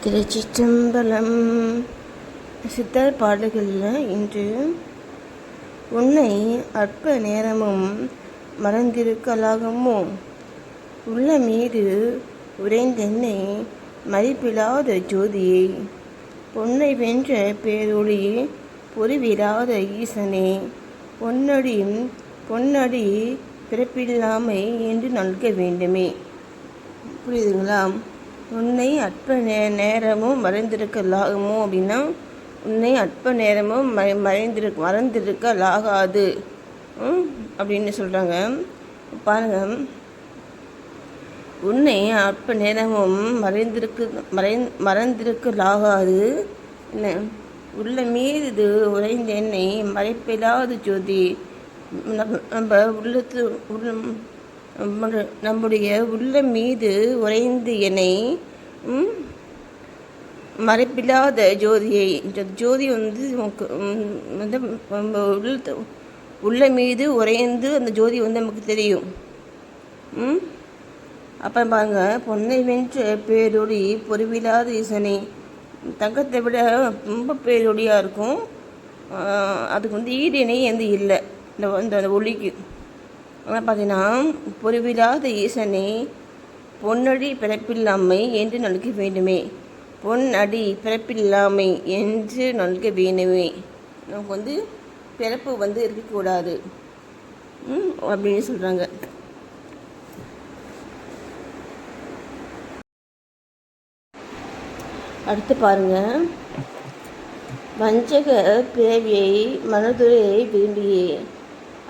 திருச்சிற்றம்பலம். சித்தர் பாடல்களில் இன்று உன்னை அற்ப நேரமும் மறந்திருக்கலாகுமோ, உள்ள மீது உறைந்தென்னை மதிப்பில்லாத ஜோதியை, பொன்னை வென்ற பேரொளி பொறிவிடாத ஈசனே, பொன்னடி பிறப்பில்லாமை என்று நல்க வேண்டுமே. புரியுதுங்களா? உன்னை அற்ப நேரமும் மறைந்திருக்கலாகுமோ அப்படின்னா, உன்னை அற்ப நேரமும் மறைந்திருக்கலாகாது அப்படின்னு சொல்கிறாங்க. பாருங்கள், உன்னை அற்ப நேரமும் மறந்திருக்கலாகாது என்ன, உள்ள மீது உறைந்த என்னை மறைப்பில்லாத ஜோதி. நம்முடைய உள்ள மீது உறைந்து என்னை மறைப்பில்லாத ஜோதியை, ஜோதி உள்ள மீது உறைந்து அந்த ஜோதி நமக்கு தெரியும். அப்போ பாருங்க, பொன்னை வென்ற பேரொளி பொறிவில்லாத ஈசனை, தங்கத்தை விட ரொம்ப பேரொழியாக இருக்கும். அதுக்கு ஈடிணை இல்லை அந்த ஒளிக்கு. ஆனால் பார்த்தீங்கன்னா, பொறிவில்லாத ஈசனை பொன்னடி பிறப்பில்லாமை என்று நல்க வேண்டுமே. பொன்னடி பிறப்பில்லாமை என்று நல்க வேண்டுமே. நமக்கு பிறப்பு இருக்கக்கூடாது அப்படின்னு சொல்கிறாங்க. அடுத்து பாருங்க, வஞ்சக பிறவியை மனதுரை விரும்பியே,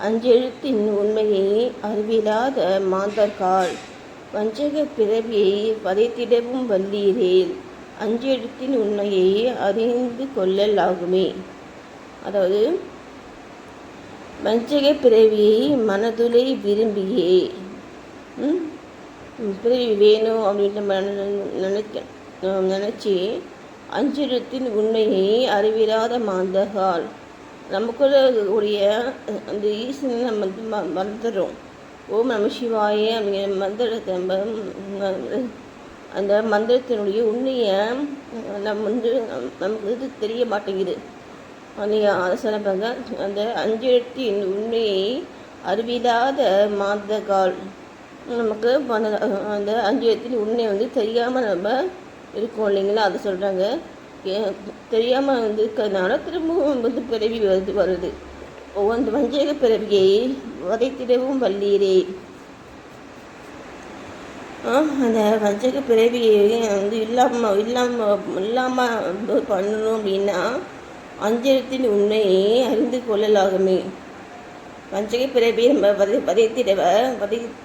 அஞ்செழுத்தின் உண்மையை அறிவிலாத மாந்தர்கால், வஞ்சக பிறவியை வதைத்திடவும் வல்லீரேல், அஞ்செழுத்தின் உண்மையை அறிந்து கொள்ளலாகுமே. அதாவது, வஞ்சக பிறவியை மனதுரை விரும்பியே, பிறவி வேணும் அப்படின்ட்டு நினச்சி அஞ்செழுத்தின் உண்மையை அறிவிலாத மாந்தர்கால், நமக்குள்ள இருக்கக்கூடிய அந்த ஈசனை நம்ம மறந்துடுறோம். ஓம் நம சிவாய அப்படிங்கிற மந்திரத்தை அந்த மந்திரத்தினுடைய உண்மையை நமக்கு தெரிய மாட்டேங்குது. அதை சொல்லுறாங்க, அந்த அஞ்செழுத்தின் உண்மையை அறிவில்லாத மாந்தர்கால், நமக்கு அந்த அஞ்செழுத்தின் உண்மையை தெரியாமல் நம்ம இருக்கோம் இல்லைங்களா? அதை சொல்கிறாங்க. தெரியாமல் இருக்கிறதுனால திரும்பவும் பிறவி வருது. அந்த வஞ்சக பிறவியை வதைத்திடவும் வல்லீரே. அந்த வஞ்சக பிறவியை இல்லாமல் பண்ணணும் அப்படின்னா, அஞ்செழுத்தின் உண்மையை அறிந்து கொள்ளலாகுமே. வஞ்சக பிறவியை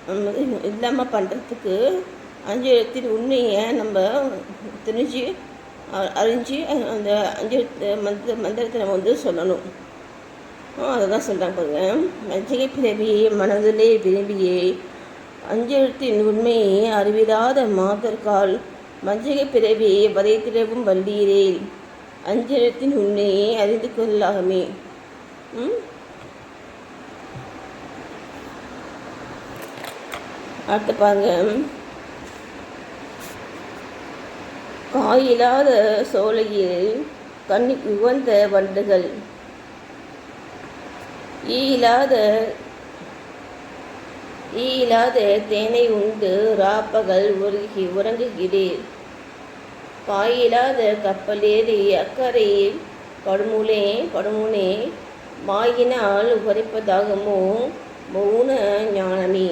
நம்ம இல்லாமல் பண்ணுறதுக்கு அஞ்செழுத்தின் உண்மையை நம்ம அறிஞ்சு அந்த அஞ்செழுத்து மந்திரத்தை நம்ம சொல்லணும். அதை தான் சொல்கிறாங்க. பாருங்க, வஞ்சக பிறவியை மனதிலே விரும்பியே, அஞ்செழுத்தின் உண்மையை அறிவிலாத மாதர்கால், வஞ்சக பிறவியை வதைத்திடவும் வல்லீரேல், அஞ்செழுத்தின் உண்மையை அறிந்து கொள்ளலாகுமே. அடுத்து பாருங்க, காயில்லாத சோலையில் கண்ணி உகந்த வண்டுகள், ஈயில்லாத தேனை உண்டு ராப்பகல் உறங்குகிறீர், பாயில்லாத கப்பலேறி அக்கறையில் படுமுனே மாயினால் உரைப்பதாகுமோ மௌன ஞானமே.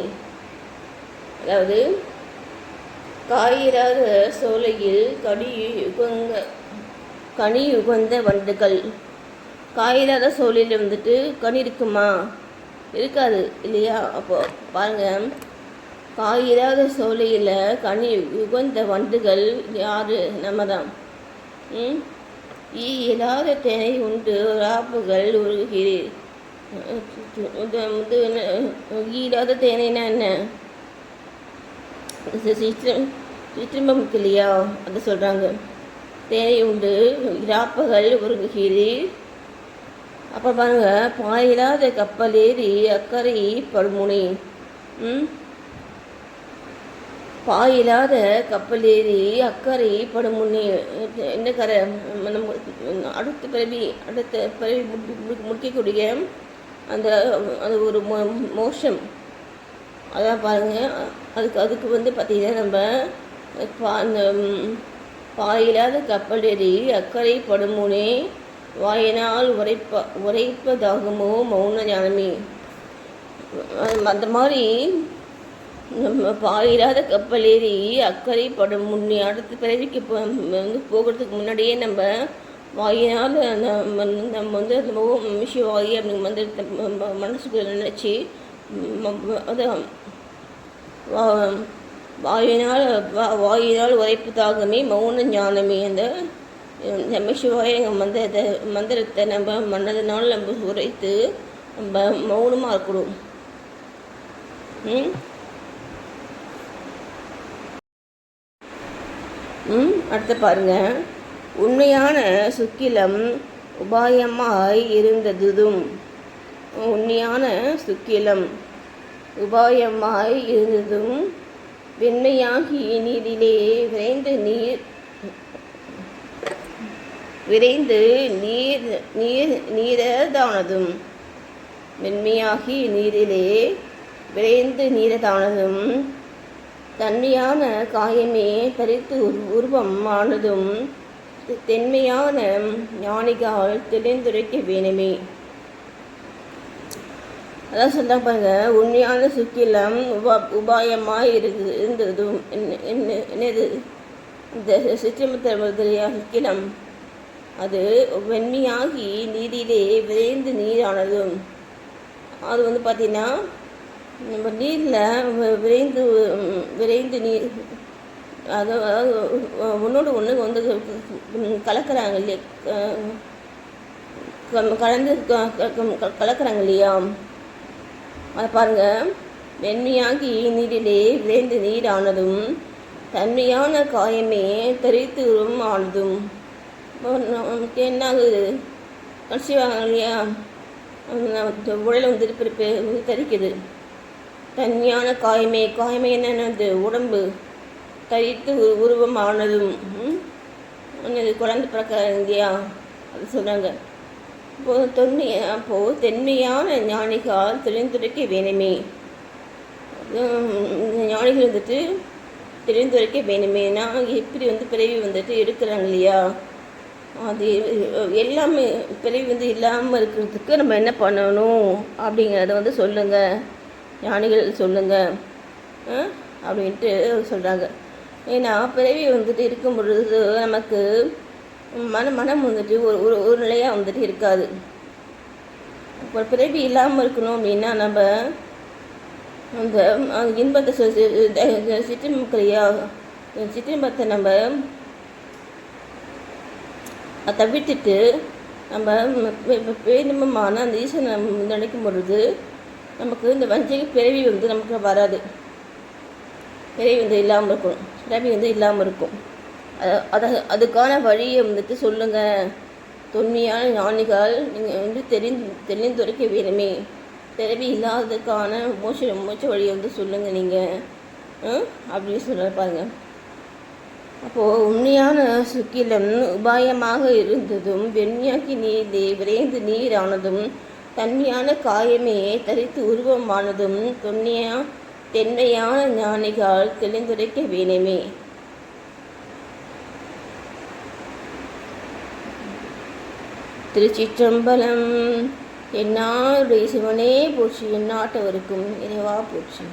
அதாவது, காயில்லாத சோலையில் கனி உகந்த வண்டுகள். காயில்லாத சோலையில் கனி இருக்குமா? இருக்காது இல்லையா? அப்போ பாருங்கள், காயில்லாத சோலையில் கனி உகந்த வண்டுகள் யார்? நம்ம தான். இல்லாத தேனை உண்டு ராப்புகள் உருகிறீர். இல்லாத தேனைனா என்ன? சிற்றின்பம் இருக்கு இல்லையா? அதை சொல்கிறாங்க. தேனை உண்டு இராப்பகல் உருகுகிறீர். அப்போ பாருங்க, பாயில்லாத கப்பலேறி அக்கறை படுமுனை. பாயில்லாத கப்பலேறி அக்கறை படும் முன்னே என்ன கரை நம்ம அடுத்த பிறவி முடிக்கக்கூடிய அந்த அது ஒரு மோஷம். அதான் பாருங்கள், அதுக்கு வந்து பார்த்திங்கன்னா நம்ம அந்த பாயில்லாத கப்பலேறி அக்கறை படும் முன்னே வாயினால் உரைப்பதாகுமோ மௌன ஞானமே. அந்த மாதிரி நம்ம பாயில்லாத கப்பலேறி அக்கறை படும் முன்னே அடுத்த பிறவிக்கு வந்து போகிறதுக்கு முன்னாடியே நம்ம வாயினால் நம்ம வந்து அந்த சிவாயி அப்படிங்க வந்து மனசுக்குள்ள நினச்சி அது வாயினால் உரைப்பதாகமே மௌன ஞானமே. அந்த நம்ம சிவாய மந்திரத்தை நம்ம மனதினால் நம்ம உரைத்து நம்ம மௌனமாக இருக்கணும். அடுத்து பாருங்க, உண்மையான சுக்கிலம் உபாயமாய் இருந்ததும் வெண்மையாகி நீரிலே விரைந்து நீரதானதும் மென்மையாகி நீரிலே விரைந்து நீரதானதும் தன்மையான காயமே தரித்து உருவம் ஆனதும் தென்மையான ஞானிகால் தெளிந்துரைக்க வேணுமே. அதான் சொல்ல பாருங்க, உண்மையான சுக்கிலம் உபாயமாய் இருந்ததும் என்னது இந்த சிற்றமத்தியா சுக்கிலம் அது வெண்மையாகி நீரிலே விரைந்து நீரானதும். அது வந்து பார்த்திங்கன்னா நம்ம நீரில் விரைந்து நீர் அதாவது ஒன்றோடு ஒன்று வந்து கலக்கிறாங்க இல்லையா, கலக்கிறாங்க இல்லையா. அதை பாருங்கள், வெண்மையாகி நீரிலே விரைந்து நீரானதும் தன்மையான காயமே தரித்து ஆனதும். நமக்கு என்ன ஆகுது, கடைசிவாங்க இல்லையா, உடலை வந்து தரிக்குது. தன்மையான காயமே என்னது, உடம்பு தரித்து உருவம் ஆனதும் குழந்தை பிறக்க இல்லையா, அது சொல்கிறாங்க. அப்போது தென்மையான ஞானிகால் தெளிந்துரைக்க வேணுமே. ஞானிகள் வந்துட்டு தெளிந்துரைக்க வேணுமேனா எப்படி வந்து பிறவி வந்துட்டு இருக்கிறாங்க இல்லையா, அது எல்லாமே பிறவி வந்து இல்லாமல் இருக்கிறதுக்கு நம்ம என்ன பண்ணணும் அப்படிங்கிறத வந்து சொல்லுங்கள், ஞானிகள் சொல்லுங்கள் அப்படின்ட்டு சொல்கிறாங்க. ஏன்னா பிறவி வந்துட்டு இருக்கும் பொழுது நமக்கு மனம் வந்துட்டு ஒரு நிலையாக வந்துட்டு இருக்காது. இப்போ பிறவி இல்லாமல் இருக்கணும் அப்படின்னா நம்ம அந்த இன்பத்தை சிற்றின்பத்தை நம்ம தவிர்த்துட்டு நம்ம பேரின்பமான அந்த ஈஸ்வரனை நினைக்கும் பொழுது நமக்கு இந்த வஞ்சகை பிறவி வந்து நமக்கு வராது. பிறவி வந்து இல்லாமல் இருக்கும், பிறவி வந்து இல்லாமல் இருக்கும். அதுக்கான வழியை வந்துட்டு சொல்லுங்கள், தொன்மையான ஞானிகள் நீங்கள் வந்து தெளிந்துரைக்க வேணுமே. பிறவி இல்லாததுக்கான மோட்ச வழியை வந்து சொல்லுங்கள் நீங்கள் அப்படின்னு சொல்ல பாருங்க. அப்போது உண்மையான சுக்கிலம் உபாயமாக இருந்ததும் வெண்மையாக்கி நீரிலே விரைந்து நீரானதும் தன்மையான காயமே தரித்து உருவமானதும் தென்மையான ஞானிகள் தெளிந்துரைக்க வேணுமே. திருச்சிற்றம்பலம். என்னாருடைய சிவனே போற்றி, எந்நாட்டவருக்கும் இறைவா போற்றி.